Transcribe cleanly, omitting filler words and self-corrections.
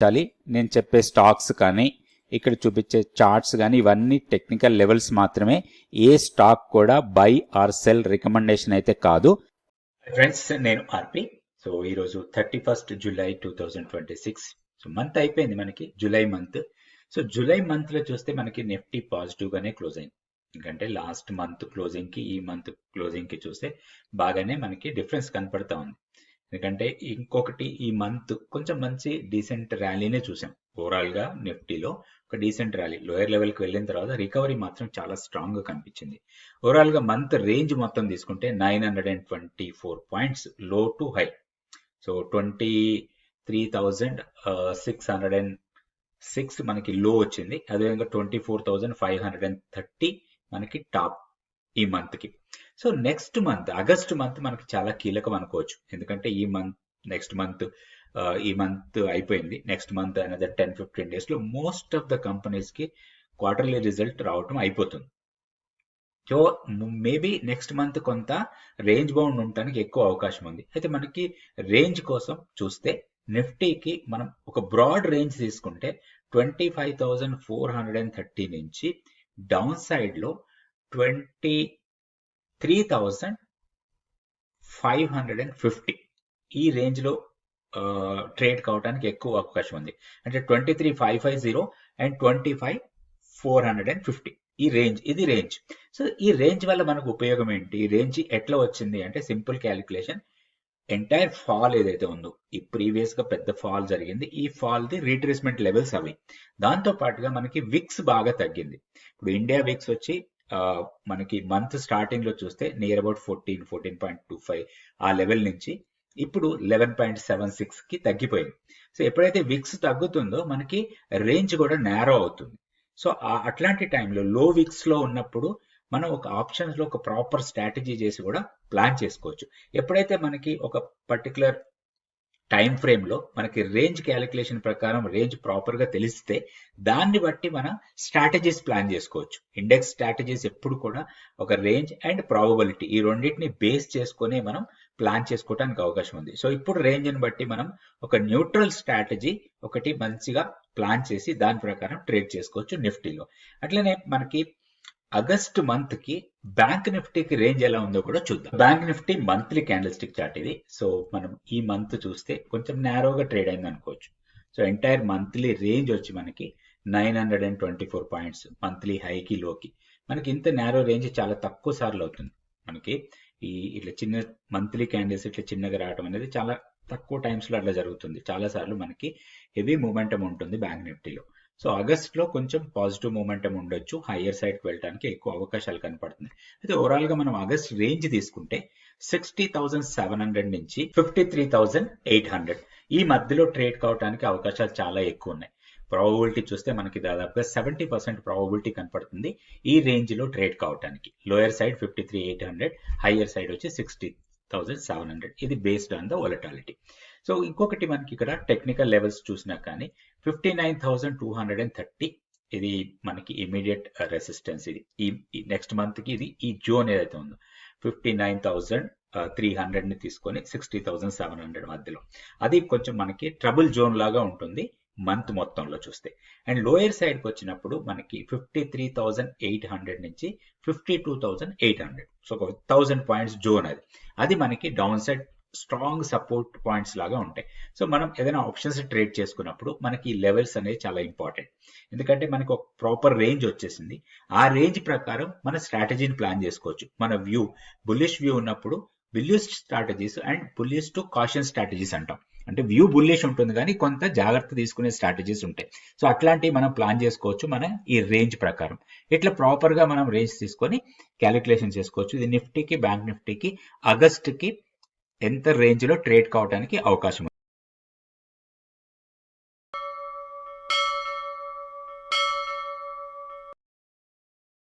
గమనించాలి. నేను చెప్పే స్టాక్స్ కానీ ఇక్కడ చూపించే చార్ట్స్ కానీ ఇవన్నీ టెక్నికల్ లెవెల్స్ మాత్రమే. ఏ స్టాక్ కూడా బై ఆర్ సెల్ రికమెండేషన్ అయితే కాదు. ఫ్రెండ్స్, నేను ఆర్పి. సో ఈరోజు 31st జూలై 2026. సో మంత్ అయిపోయింది మనకి, July month. So July month లో చూస్తే మనకి నిఫ్టీ పాజిటివ్ గానే క్లోజ్ అయింది. ఎందుకంటే లాస్ట్ మంత్ క్లోజింగ్ కి ఈ మంత్ క్లోజింగ్ కి చూస్తే బాగానే మనకి డిఫరెన్స్ కనపడతా ఉంది. ఎందుకంటే ఇంకొకటి, ఈ మంత్ కొంచెం మంచి డీసెంట్ ర్యాలీనే చూసాం. ఓవరాల్ గా నిఫ్టీలో ఒక డీసెంట్ ర్యాలీ, లోయర్ లెవెల్ కి వెళ్ళిన తర్వాత రికవరీ మాత్రం చాలా స్ట్రాంగ్ గా కనిపించింది. ఓవరాల్ గా మంత్ రేంజ్ మొత్తం తీసుకుంటే 924 పాయింట్స్ లో టు హై. సో 23,606 మనకి లో వచ్చింది. అదేవిధంగా 24,530 మనకి టాప్ ఈ మంత్ కి. So next month, August month మనకి చాలా కీలకం అనుకోవచ్చు. ఎందుకంటే ఈ మంత్ అయిపోయింది. నెక్స్ట్ మంత్ అనదర్ 10-15 డేస్ లో మోస్ట్ ఆఫ్ ద కంపెనీస్ కి క్వార్టర్లీ రిజల్ట్ రావటం అయిపోతుంది. సో మేబీ నెక్స్ట్ మంత్ కొంత రేంజ్ బౌండ్ ఉండడానికి ఎక్కువ అవకాశం ఉంది. అయితే మనకి రేంజ్ కోసం చూస్తే నిఫ్టీకి మనం ఒక బ్రాడ్ రేంజ్ తీసుకుంటే 25,430 నుంచి డౌన్ సైడ్ లో 23,550 ఈ రేంజ్ లో ట్రేడ్ కావడానికి ఎక్కువ అవకాశం ఉంది. అంటే 23,550 అండ్ 25,450 ఇది రేంజ్. సో ఈ రేంజ్ వల్ల మనకు ఉపయోగం ఏంటి? ఈ రేంజ్ ఎట్లా వచ్చింది అంటే సింపుల్ క్యాలిక్యులేషన్. ఎంటైర్ ఫాల్ ఏదైతే ఉందో, ఈ ప్రీవియస్ గా పెద్ద ఫాల్ జరిగింది, ఈ ఫాల్ ది రీట్రేస్మెంట్ లెవెల్స్ అవి. దాంతో పాటుగా మనకి విక్స్ బాగా తగ్గింది. ఇప్పుడు ఇండియా విక్స్ వచ్చి మనకి మంత్ స్టార్టింగ్ లో చూస్తే నియర్ అబౌట్ 14.25 ఆ లెవెల్ నుంచి ఇప్పుడు 11.76 కి తగ్గిపోయింది. సో ఎప్పుడైతే విక్స్ తగ్గుతుందో మనకి రేంజ్ కూడా నేరో అవుతుంది. సో అట్లాంటి టైంలో లో విక్స్ లో ఉన్నప్పుడు మనం ఒక ఆప్షన్స్ లో ఒక ప్రాపర్ స్ట్రాటజీ చేసి కూడా ప్లాన్ చేసుకోవచ్చు. ఎప్పుడైతే మనకి ఒక పర్టికులర్ టైం ఫ్రేమ్ లో మనకి రేంజ్ క్యాలిక్యులేషన్ ప్రకారం రేంజ్ ప్రాపర్ గా తెలిస్తే దాన్ని బట్టి మనం స్ట్రాటజీస్ ప్లాన్ చేసుకోవచ్చు. ఇండెక్స్ స్ట్రాటజీస్ ఎప్పుడు కూడా ఒక రేంజ్ అండ్ ప్రాబబిలిటీ ఈ రెండింటిని బేస్ చేసుకుని మనం ప్లాన్ చేసుకోవడానికి అవకాశం ఉంది. సో ఇప్పుడు రేంజ్ ని బట్టి మనం ఒక న్యూట్రల్ స్ట్రాటజీ ఒకటి మంచిగా ప్లాన్ చేసి దాని ప్రకారం ట్రేడ్ చేసుకోవచ్చు నిఫ్టీలో. అట్లనే మనకి ఆగస్ట్ మంత్ కి బ్యాంక్ నిఫ్టీకి రేంజ్ ఎలా ఉందో కూడా చూద్దాం. Bank Nifty monthly candle stick chart ఇది. సో మనం ఈ మంత్ చూస్తే కొంచెం నేరోగా ట్రేడ్ అయింది అనుకోవచ్చు. సో ఎంటైర్ మంత్లీ రేంజ్ వచ్చి మనకి 924 పాయింట్స్ మంత్లీ హైకి లోకి. మనకి ఇంత నేరో రేంజ్ చాలా తక్కువ సార్లు అవుతుంది. మనకి ఇట్లా చిన్న మంత్లీ క్యాండిల్స్ ఇట్లా చిన్నగా రావడం అనేది చాలా తక్కువ టైమ్స్ లో అట్లా జరుగుతుంది. చాలా సార్లు మనకి హెవీ మూమెంటం ఉంటుంది బ్యాంక్ నిఫ్టీలో. సో ఆగస్ట్ లో కొంచెం పాజిటివ్ మూమెంటం ఉండొచ్చు, హయ్యర్ సైడ్ కి వెళ్ళడానికి ఎక్కువ అవకాశాలు కనపడుతున్నాయి. అయితే ఓవరాల్ గా మనం ఆగస్ట్ రేంజ్ తీసుకుంటే 60,700 నుంచి 53,800 ఈ మధ్యలో ట్రేడ్ కావడానికి అవకాశాలు చాలా ఎక్కువ ఉన్నాయి. ప్రాబబిలిటీ చూస్తే మనకి దాదాపుగా 70% ప్రాబబిలిటీ కనపడుతుంది ఈ రేంజ్ లో ట్రేడ్ కావడానికి. లోయర్ సైడ్ 53,800, హయ్యర్ సైడ్ వచ్చి 60,700. ఇది based on the volatility. So ఇంకొకటి మనకి ఇక్కడ టెక్నికల్ లెవెల్స్ చూసినా కానీ 59,230 ఇది మనకి ఇమీడియట్ రెసిస్టెన్స్. ఇది ఈ నెక్స్ట్ మంత్ కి ఇది ఈ జోన్ ఏదైతే ఉందో 59,300 ని తీసుకొని 60,700 మధ్యలో అది కొంచెం మనకి ట్రబుల్ జోన్ లాగా ఉంటుంది మంత్ మొత్తంలో చూస్తే. అండ్ లోయర్ సైడ్ కి వచ్చినప్పుడు మనకి 53,800 నుంచి 52,800. సో ఒక 1000 పాయింట్స్ జోన్ అది మనకి down side strong support points లాగా ఉంటాయి. సో మనం ఏదైనా ఆప్షన్స్ ట్రేడ్ చేసుకున్నప్పుడు మనకి ఈ లెవెల్స్ అనేది చాలా ఇంపార్టెంట్. ఎందుకంటే మనకి ఒక ప్రాపర్ రేంజ్ వచ్చేసింది. ఆ రేంజ్ ప్రకారం మన స్ట్రాటజీని ప్లాన్ చేసుకోవచ్చు. మన వ్యూ బుల్లిష్ వ్యూ ఉన్నప్పుడు bullish strategies and bullish to caution strategies అంటాం. అంటే వ్యూ బుల్లిష్ ఉంటుంది కానీ కొంత జాగ్రత్త తీసుకునే స్ట్రాటజీస్ ఉంటాయి. సో అట్లాంటివి మనం ప్లాన్ చేసుకోవచ్చు మన ఈ రేంజ్ ప్రకారం. ఇట్లా ప్రాపర్ గా మనం రేంజ్ తీసుకొని క్యాలిక్యులేషన్ చేసుకోవచ్చు. ఇది నిఫ్టీకి బ్యాంక్ నిఫ్టీకి ఆగస్ట్ కి ఎంత రేంజ్ లో ట్రేడ్ కావడానికి అవకాశం ఉంది.